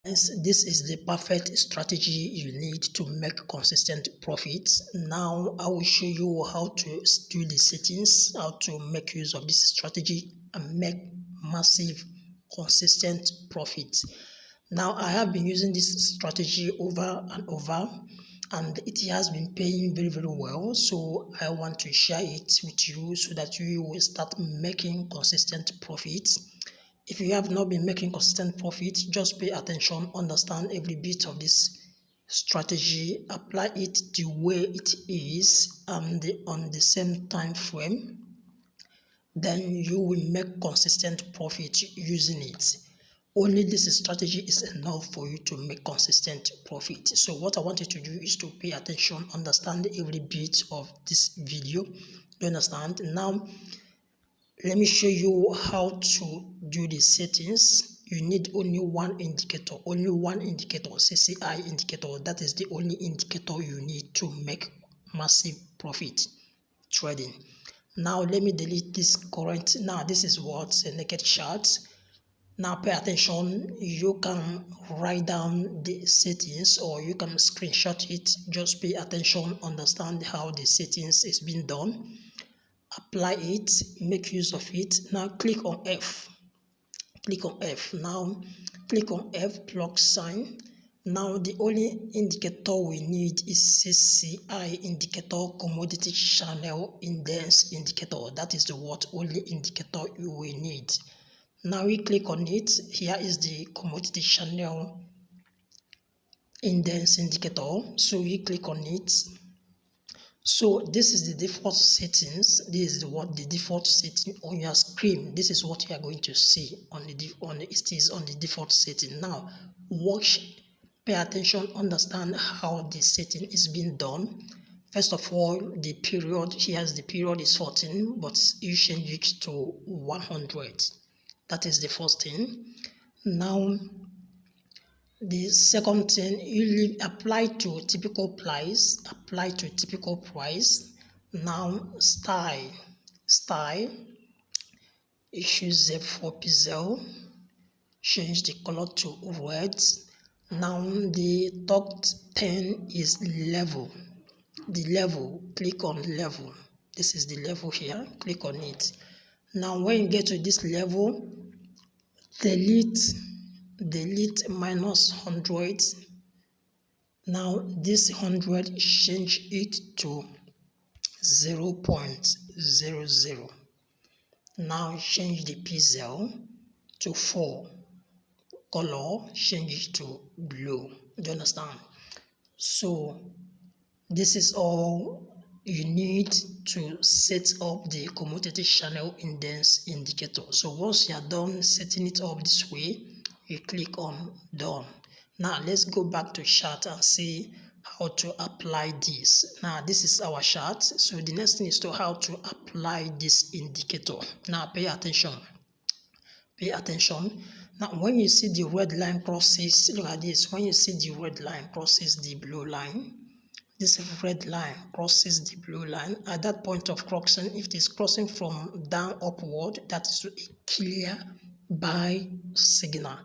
This is the perfect strategy you need to make consistent profits. Now I will show you how to do the settings, how to make use of this strategy and make massive consistent profits. Now I have been using this strategy over and over and it has been paying very well. So I want to share it with you so that you will start making consistent profits. If you have not been making consistent profit, just pay attention, understand every bit of this strategy, apply it the way it is and on the same time frame, then you will make consistent profit using it. Only this strategy is enough for you to make consistent profit. So what I want you to do is to pay attention, understand every bit of this video. You understand? Now let me show you how to do the settings. You need only one indicator, CCI indicator. That is the only indicator you need to make massive profit trading. Now let me delete this current. Now this is what a naked chart. Now pay attention. You can write down the settings or you can screenshot it. Just pay attention, understand how the settings is being done. Apply it, make use of it. Now click on F. Now click on F +sign. Now the only indicator we need is CCI indicator, commodity channel index indicator. That is the only indicator you will need. Now we click on it. Here is the commodity channel index indicator. So we click on it. So this is the default settings. This is the default setting on your screen. This is what you are going to see it is on the default setting. Now watch, pay attention, understand how the setting is being done. First of all, the period, here's the period is 14, but you change it to 100. That is the first thing. Now the second thing, you apply to typical price. Now style, you choose Z4 pixel, change the color to red. Now the top 10 is level. The level, click on level. This is the level here, click on it. Now when you get to this level, delete -100. Now this 100, change it to 0.00. Now change the pixel to 4. Color, change it to blue. Do you understand? So this is all you need to set up the commodity channel index indicator. So once you are done setting it up this way, you click on done. Now let's go back to chart and see how to apply this. Now this is our chart. So the next thing is to how to apply this indicator. Now pay attention. Now when you see the red line crosses, look at this. When you see the red line crosses the blue line, this red line crosses the blue line. At that point of crossing, if it is crossing from down upward, that is a clear buy signal,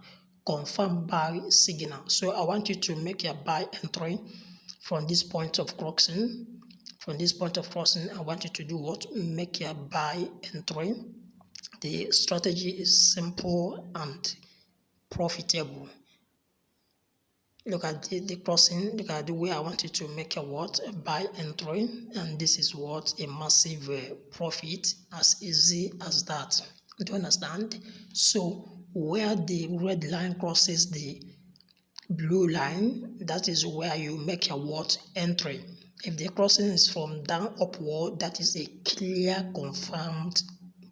confirm buy signal. So I want you to make your buy entry from this point of crossing. I want you to do what? Make your buy entry. The strategy is simple and profitable. Look at the crossing, look at the way I want you to make a buy entry, and this is a massive profit, as easy as that. Do you understand? So where the red line crosses the blue line, that is where you make a entry. If the crossing is from down upward, that is a clear confirmed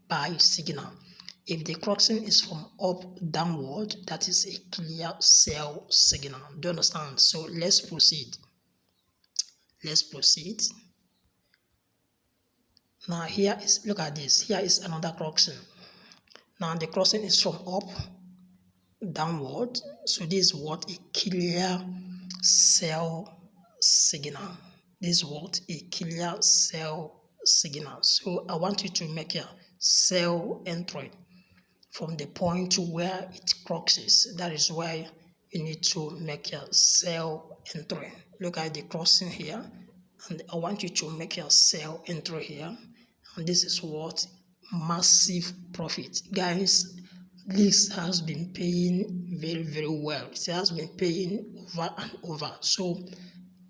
buy signal. If the crossing is from up downward, that is a clear sell signal. Do you understand? So let's proceed. Now here is, look at this. Here is another crossing. Now the crossing is from up downward. So this is a clear sell signal. A clear sell signal. So I want you to make a sell entry from the point to where it crosses. That is why you need to make a sell entry. Look at the crossing here, and I want you to make a sell entry here. And this is what massive profit. Guys, this has been paying very well. It has been paying over and over. So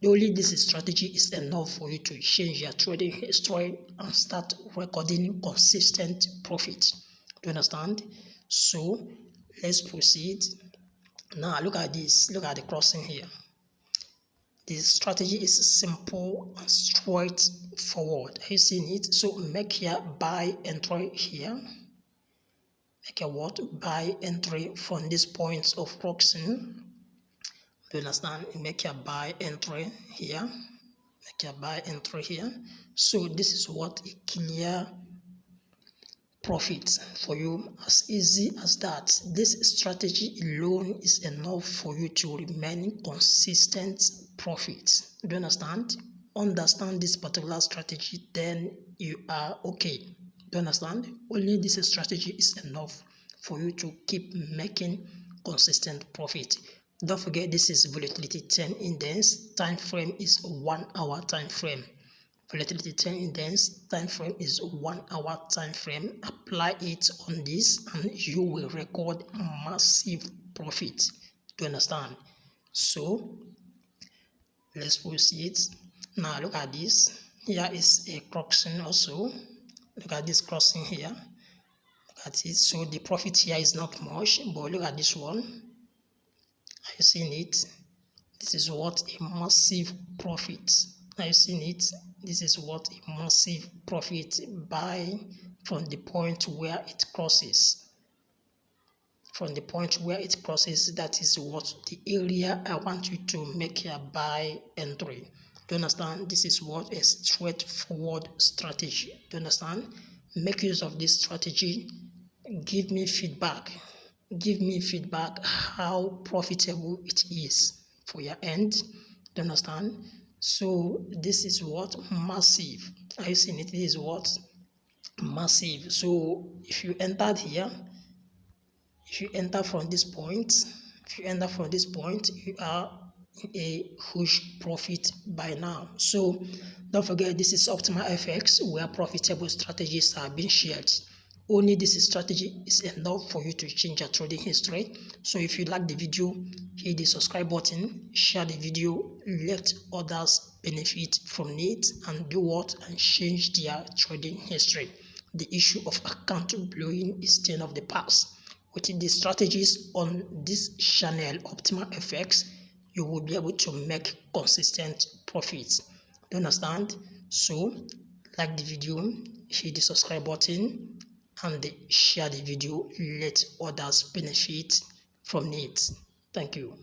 only this strategy is enough for you to change your trading history and start recording consistent profit. Do you understand? So let's proceed. Now look at this. Look at the crossing here. This strategy is simple and straightforward. Are you seeing it? So make here buy entry here. Make a what? Buy entry from this points of crossing. Do you understand? Make a buy entry here. Make a buy entry here. So this is what a clear profit for you, as easy as that. This strategy alone is enough for you to remain consistent profit. Do you understand? Understand this particular strategy, then you are okay. Do you understand? Only this strategy is enough for you to keep making consistent profit. Don't forget, this is volatility 10 index. Time frame is 1 hour time frame. Volatility 10 index time frame is 1 hour time frame. Apply it on this and you will record massive profit. Do you understand? So let's proceed. Now look at this. Here is a crossing also. Look at this crossing here. Look at it. So the profit here is not much, but look at this one. Are you seeing it? This is what a massive profit. Are you seeing it? This is what a massive profit buy from the point where it crosses. From the point where it crosses, that is what the area I want you to make a buy entry. Do you understand? This is what a straightforward strategy. Do you understand? Make use of this strategy. Give me feedback. Give me feedback how profitable it is for your end. Do you understand? So this is what massive. Are you seeing it? This is what massive. So if you entered here, if you enter from this point, you are in a huge profit by now. So don't forget, this is Optimal FX, where profitable strategies are being shared. Only this strategy is enough for you to change your trading history. So if you like the video, hit the subscribe button, share the video, let others benefit from it, and do what? And change their trading history. The issue of account blowing is thing of the past. With the strategies on this channel, Optimal FX, you will be able to make consistent profits. Do you understand? So like the video, hit the subscribe button, and share the video, let others benefit from it. Thank you.